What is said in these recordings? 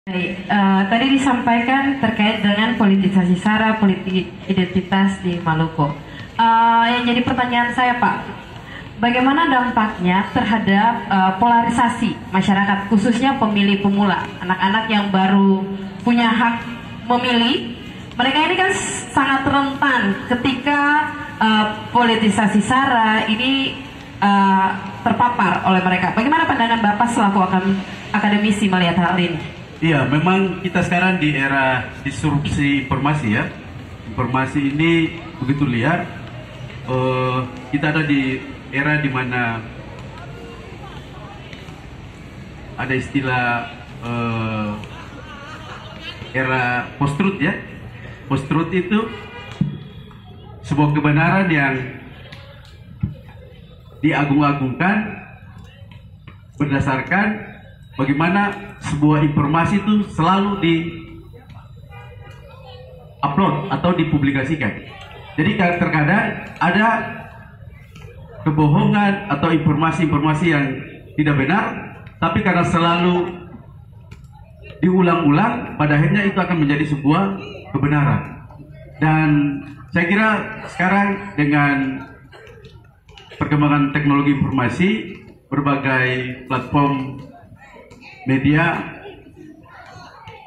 Baik, tadi disampaikan terkait dengan politisasi SARA, politik identitas di Maluku. Yang jadi pertanyaan saya, Pak, bagaimana dampaknya terhadap polarisasi masyarakat, khususnya pemilih pemula, anak-anak yang baru punya hak memilih? Mereka ini kan sangat rentan ketika politisasi SARA ini terpapar oleh mereka. Bagaimana pandangan Bapak selaku akademisi melihat hal ini? Iya, memang kita sekarang di era disrupsi informasi ya. Informasi ini begitu liar. Kita ada di era di mana ada istilah era post-truth ya. Post-truth itu sebuah kebenaran yang diagung-agungkan berdasarkan bagaimana sebuah informasi itu selalu di-upload atau dipublikasikan. Jadi terkadang ada kebohongan atau informasi-informasi yang tidak benar, tapi karena selalu diulang-ulang, pada akhirnya itu akan menjadi sebuah kebenaran. Dan saya kira sekarang dengan perkembangan teknologi informasi, berbagai platform media,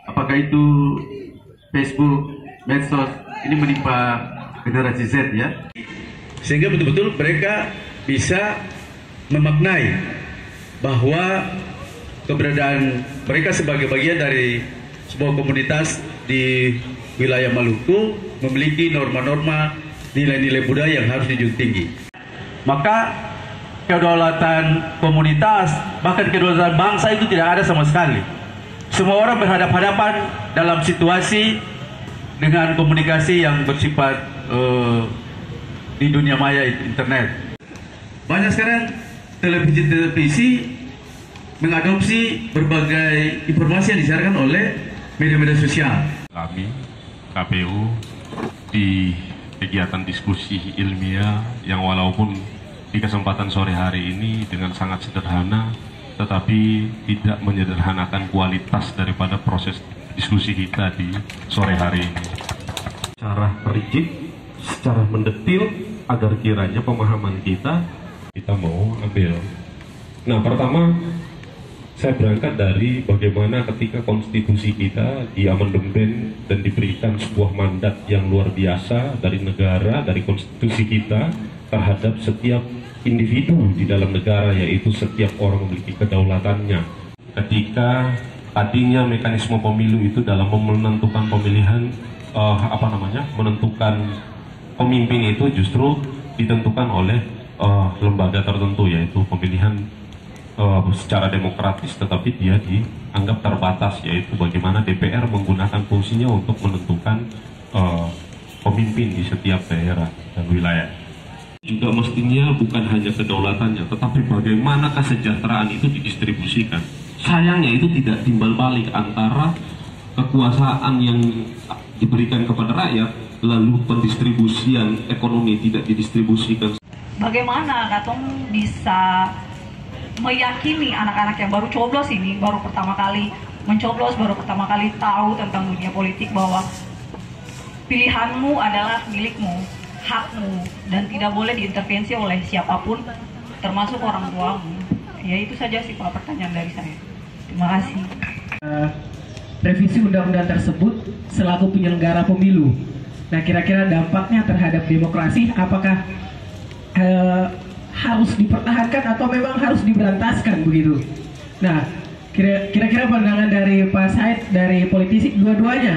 apakah itu Facebook, medsos, ini menimpa generasi Z ya, sehingga betul-betul mereka bisa memaknai bahwa keberadaan mereka sebagai bagian dari sebuah komunitas di wilayah Maluku memiliki norma-norma, nilai-nilai budaya yang harus dijunjung tinggi. Maka kedaulatan komunitas, bahkan kedaulatan bangsa itu tidak ada sama sekali. Semua orang berhadapan-hadapan dalam situasi dengan komunikasi yang bersifat di dunia maya internet. Banyak sekarang televisi mengadopsi berbagai informasi yang disiarkan oleh media-media sosial. Kami KPU di kegiatan diskusi ilmiah yang walaupun di kesempatan sore hari ini dengan sangat sederhana, tetapi tidak menyederhanakan kualitas daripada proses diskusi kita di sore hari ini. Secara rigid, secara mendetil, agar kiranya pemahaman kita mau ambil. Nah, pertama, saya berangkat dari bagaimana ketika konstitusi kita diamandemen dan diberikan sebuah mandat yang luar biasa dari negara, dari konstitusi kita terhadap setiap individu di dalam negara, yaitu setiap orang memiliki kedaulatannya. Ketika tadinya mekanisme pemilu itu dalam menentukan pemilihan menentukan pemimpin itu justru ditentukan oleh lembaga tertentu, yaitu pemilihan secara demokratis, tetapi dia dianggap terbatas, yaitu bagaimana DPR menggunakan fungsinya untuk menentukan pemimpin di setiap daerah dan wilayah. Juga mestinya bukan hanya kedaulatannya, tetapi bagaimana kesejahteraan itu didistribusikan. Sayangnya itu tidak timbal balik antara kekuasaan yang diberikan kepada rakyat, lalu pendistribusian ekonomi tidak didistribusikan. Bagaimana Katong bisa meyakini anak-anak yang baru coblos ini, baru pertama kali mencoblos, baru pertama kali tahu tentang dunia politik, bahwa pilihanmu adalah milikmu, hakmu, dan tidak boleh diintervensi oleh siapapun, termasuk orang tuamu. Ya, itu saja sih Pak pertanyaan dari saya. Terima kasih. Revisi undang-undang tersebut selaku penyelenggara pemilu. Nah, kira-kira dampaknya terhadap demokrasi, apakah harus dipertahankan atau memang harus diberantaskan begitu? Nah, kira-kira pandangan dari Pak Said, dari politisi, dua-duanya.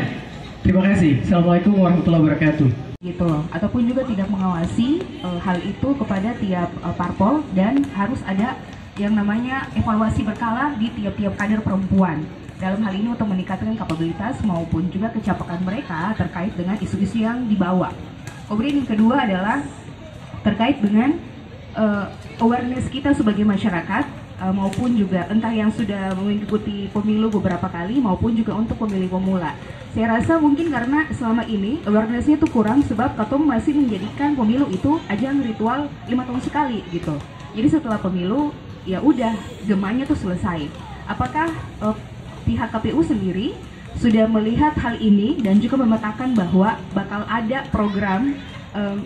Terima kasih. Assalamualaikum warahmatullahi wabarakatuh. Gitu loh, ataupun juga tidak mengawasi hal itu kepada tiap parpol, dan harus ada yang namanya evaluasi berkala di tiap-tiap kader perempuan dalam hal ini untuk meningkatkan kapabilitas maupun juga kecapakan mereka terkait dengan isu-isu yang dibawa. Kemudian yang kedua adalah terkait dengan awareness kita sebagai masyarakat, maupun juga entah yang sudah mengikuti pemilu beberapa kali maupun juga untuk pemilih pemula. Saya rasa mungkin karena selama ini awarenessnya tuh kurang, sebab Katong masih menjadikan pemilu itu ajang ritual 5 tahun sekali gitu. Jadi setelah pemilu ya udah, gemanya tuh selesai. Apakah pihak KPU sendiri sudah melihat hal ini dan juga memetakan bahwa bakal ada program,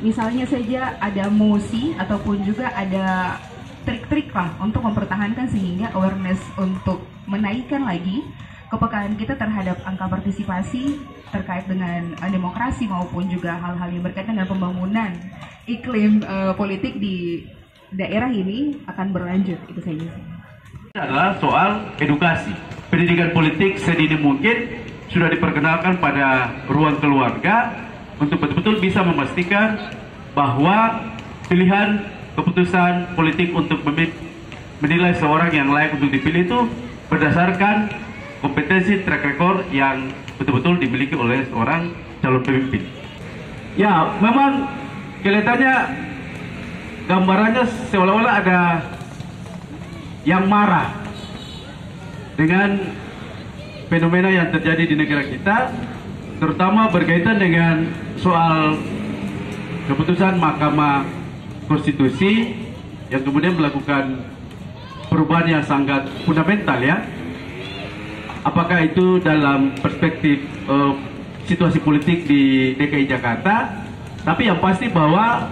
misalnya saja ada mosi ataupun juga ada trik-trik lah untuk mempertahankan sehingga awareness untuk menaikkan lagi kepekaan kita terhadap angka partisipasi terkait dengan demokrasi maupun juga hal-hal yang berkaitan dengan pembangunan iklim politik di daerah ini akan berlanjut. Itu saja. Adalah soal edukasi. Pendidikan politik sedini mungkin sudah diperkenalkan pada ruang keluarga untuk betul-betul bisa memastikan bahwa pilihan keputusan politik untuk menilai seorang yang layak untuk dipilih itu berdasarkan kompetensi track record yang betul-betul dimiliki oleh seorang calon pemimpin. Ya, memang kelihatannya gambarannya seolah-olah ada yang marah dengan fenomena yang terjadi di negara kita, terutama berkaitan dengan soal keputusan Mahkamah Konstitusi yang kemudian melakukan perubahan yang sangat fundamental ya. Apakah itu dalam perspektif situasi politik di DKI Jakarta, tapi yang pasti bahwa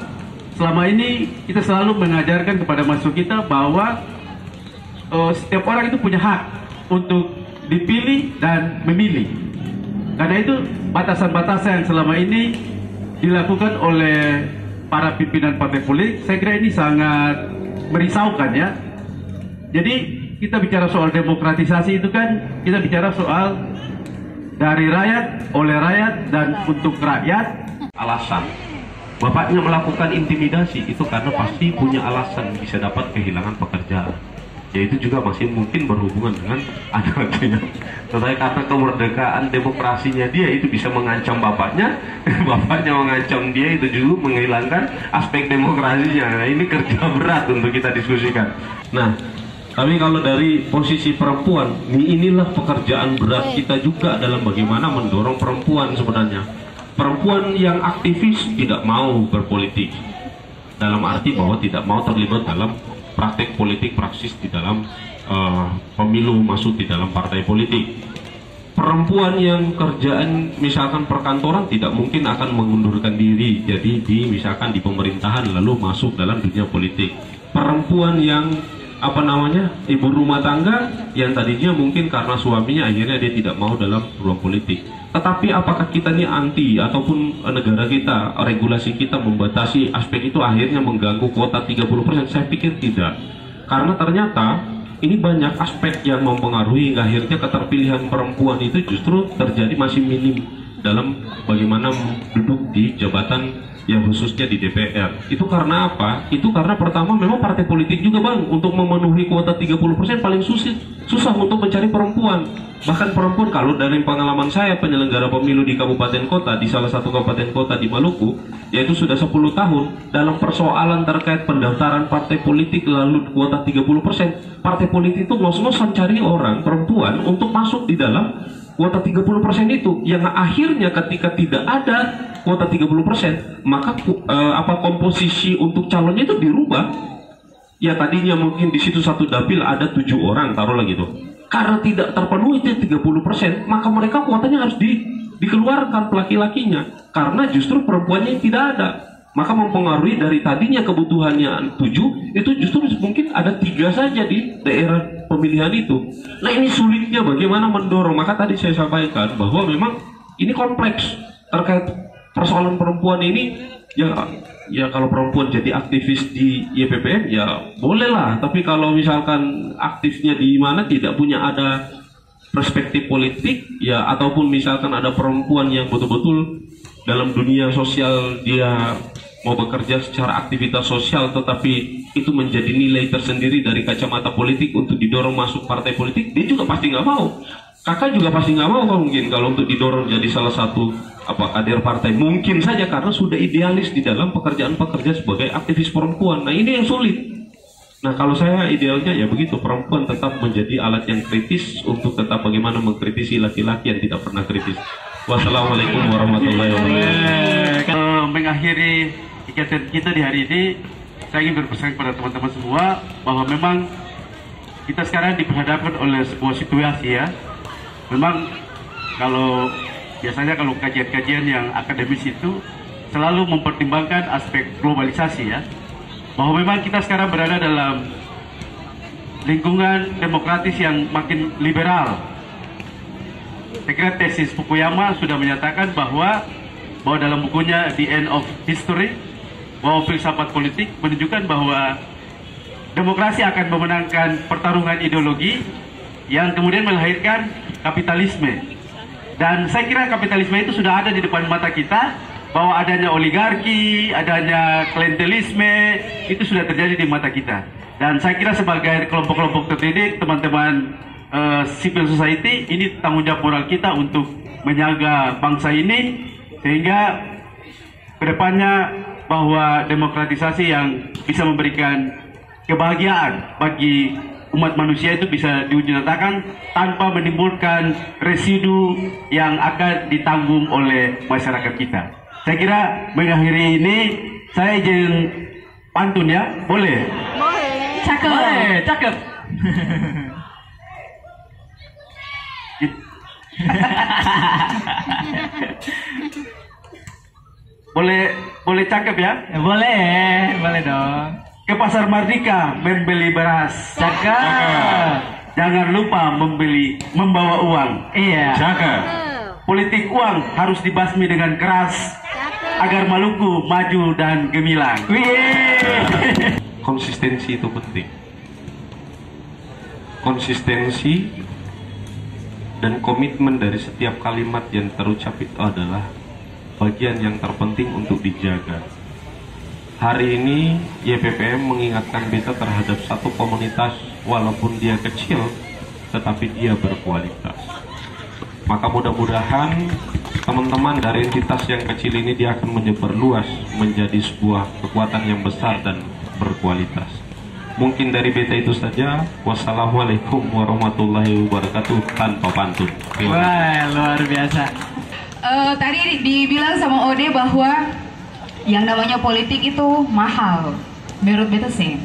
selama ini kita selalu mengajarkan kepada mahasiswa kita bahwa setiap orang itu punya hak untuk dipilih dan memilih. Karena itu batasan-batasan yang selama ini dilakukan oleh para pimpinan partai politik, saya kira ini sangat merisaukan ya. Jadi kita bicara soal demokratisasi itu kan kita bicara soal dari rakyat, oleh rakyat, dan untuk rakyat. Alasan bapaknya melakukan intimidasi itu karena pasti punya alasan bisa dapat kehilangan pekerjaan. Ya itu juga masih mungkin berhubungan dengan anaknya. Tetapi karena kemerdekaan demokrasinya dia itu bisa mengancam bapaknya, bapaknya mengancam dia, itu juga menghilangkan aspek demokrasinya. Nah, ini kerja berat untuk kita diskusikan. Nah, tapi kalau dari posisi perempuan, inilah pekerjaan berat kita juga dalam bagaimana mendorong perempuan sebenarnya. Perempuan yang aktivis tidak mau berpolitik, dalam arti bahwa tidak mau terlibat dalam praktek politik praksis di dalam pemilu, masuk di dalam partai politik. Perempuan yang kerjaan misalkan perkantoran tidak mungkin akan mengundurkan diri jadi misalkan di pemerintahan lalu masuk dalam dunia politik. Perempuan yang ibu rumah tangga yang tadinya mungkin karena suaminya akhirnya dia tidak mau dalam ruang politik. Tetapi apakah kita ini anti ataupun negara kita, regulasi kita membatasi aspek itu akhirnya mengganggu kuota 30%? Saya pikir tidak. Karena ternyata ini banyak aspek yang mempengaruhi hingga akhirnya keterpilihan perempuan itu justru terjadi masih minim dalam bagaimana duduk di jabatan yang khususnya di DPR. Itu karena apa? Itu karena pertama memang partai politik juga Bang untuk memenuhi kuota 30% paling susah untuk mencari perempuan. Bahkan perempuan, kalau dari pengalaman saya penyelenggara pemilu di kabupaten kota, di salah satu kabupaten kota di Maluku, yaitu sudah 10 tahun dalam persoalan terkait pendaftaran partai politik lalu kuota 30%, partai politik itu ngos-ngosan cari orang perempuan untuk masuk di dalam kuota 30% itu, yang akhirnya ketika tidak ada kuota 30%, maka komposisi untuk calonnya itu dirubah. Ya tadinya mungkin di situ satu dapil ada 7 orang, taruhlah gitu. Karena tidak terpenuhi itu 30%, maka mereka kuotanya harus dikeluarkan laki-lakinya. Karena justru perempuannya yang tidak ada. Maka mempengaruhi dari tadinya kebutuhannya 7, itu justru mungkin ada 3 saja di daerah pemilihan itu. Nah ini sulitnya bagaimana mendorong. Maka tadi saya sampaikan bahwa memang ini kompleks terkait persoalan perempuan ini. Ya kalau perempuan jadi aktivis di YPPN ya bolehlah, tapi kalau misalkan aktifnya di mana tidak punya ada perspektif politik ya, ataupun misalkan ada perempuan yang betul-betul dalam dunia sosial dia mau bekerja secara aktivitas sosial tetapi itu menjadi nilai tersendiri dari kacamata politik untuk didorong masuk partai politik, dia juga pasti nggak mau. Kakak juga pasti nggak mau mungkin kalau untuk didorong jadi salah satu kader partai, mungkin saja karena sudah idealis di dalam pekerjaan-pekerjaan sebagai aktivis perempuan. Nah ini yang sulit. Nah kalau saya idealnya ya begitu, perempuan tetap menjadi alat yang kritis untuk tetap bagaimana mengkritisi laki-laki yang tidak pernah kritis. Wassalamualaikum warahmatullahi wabarakatuh. Mengakhiri kegiatan kita di hari ini, saya ingin berpesan kepada teman-teman semua bahwa memang kita sekarang diperhadapkan oleh sebuah situasi ya, Memang kalau biasanya kalau kajian-kajian yang akademis itu selalu mempertimbangkan aspek globalisasi ya, bahwa memang kita sekarang berada dalam lingkungan demokratis yang makin liberal. Saya kira tesis Fukuyama sudah menyatakan bahwa dalam bukunya The End of History, bahwa filsafat politik menunjukkan bahwa demokrasi akan memenangkan pertarungan ideologi yang kemudian melahirkan kapitalisme. Dan saya kira kapitalisme itu sudah ada di depan mata kita, bahwa adanya oligarki, adanya klientelisme, itu sudah terjadi di mata kita. Dan saya kira sebagai kelompok-kelompok terdidik, teman-teman civil society, ini tanggung jawab moral kita untuk menjaga bangsa ini, sehingga kedepannya bahwa demokratisasi yang bisa memberikan kebahagiaan bagi umat manusia itu bisa diwujudkan tanpa menimbulkan residu yang akan ditanggung oleh masyarakat kita. Saya kira mengakhiri ini saya izin pantun ya, boleh? Boleh. Cakep. Boleh, cakep. boleh cakep ya? Boleh dong. Ke Pasar Mardika membeli beras. Cakep. Jangan lupa membawa uang. Iya. Cakep. Politik uang harus dibasmi dengan keras agar Maluku maju dan gemilang. Konsistensi itu penting. Konsistensi dan komitmen dari setiap kalimat yang terucap itu adalah bagian yang terpenting untuk dijaga. Hari ini YPPM mengingatkan beta terhadap satu komunitas, walaupun dia kecil tetapi dia berkualitas. Maka mudah-mudahan teman-teman dari entitas yang kecil ini dia akan menyebar luas menjadi sebuah kekuatan yang besar dan berkualitas. Mungkin dari beta itu saja. Wassalamualaikum warahmatullahi wabarakatuh, tanpa pantun. Wah, luar biasa. Tadi dibilang sama Ode bahwa yang namanya politik itu mahal. Menurut beta sih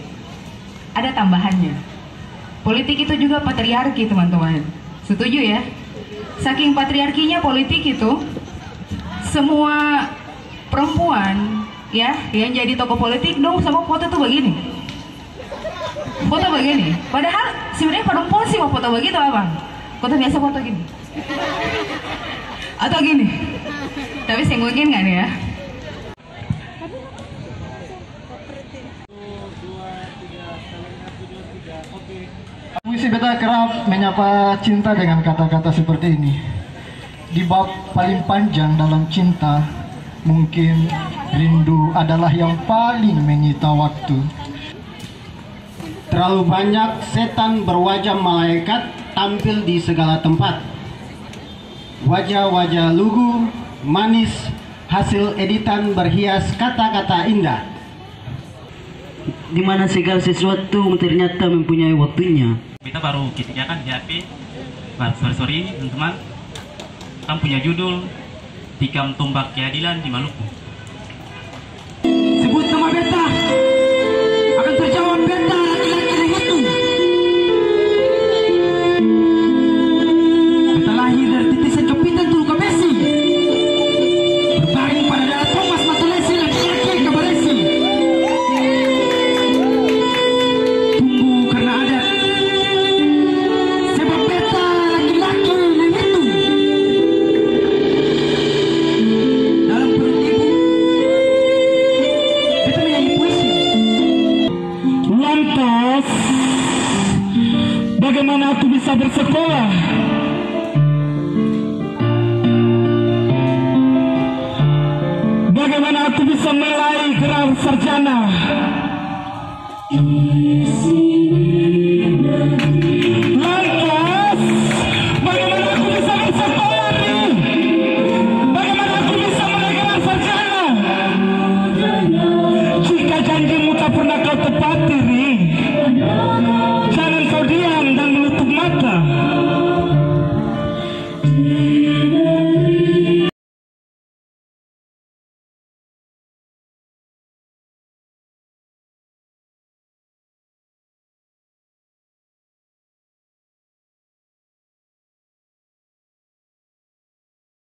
ada tambahannya. Politik itu juga patriarki, teman-teman. Setuju ya? Saking patriarkinya politik itu, semua perempuan ya yang jadi tokoh politik dong sama foto tuh begini. Foto begini. Padahal sebenarnya perempuan sih mau foto begitu, abang. Foto biasa, foto gini. Atau gini. Tapi senggolin nggak nih ya? Puisi beta kerap menyapa cinta dengan kata-kata seperti ini. Di bab paling panjang dalam cinta, mungkin rindu adalah yang paling menyita waktu. Terlalu banyak setan berwajah malaikat tampil di segala tempat. Wajah-wajah lugu, manis, hasil editan berhias kata-kata indah. Di mana segala sesuatu ternyata mempunyai waktunya. Kita baru kan di HP. Sorry teman-teman. Kita punya judul Tikam Tombak Keadilan di Maluku. Sebut nama beta, akan terjawab beta laki-laki itu. Beta lahir dari titisan copitan Tulu Kabesi, berbaring pada daerah Thomas Matulesi laki-laki Kabaresi. Tumbuh karena adat, sebab beta laki-laki itu. Dalam perut ibu, beta menyanyi puisi. Lantas, bagaimana aku bisa bersekolah? Bagaimana aku bisa meraih gelar sarjana?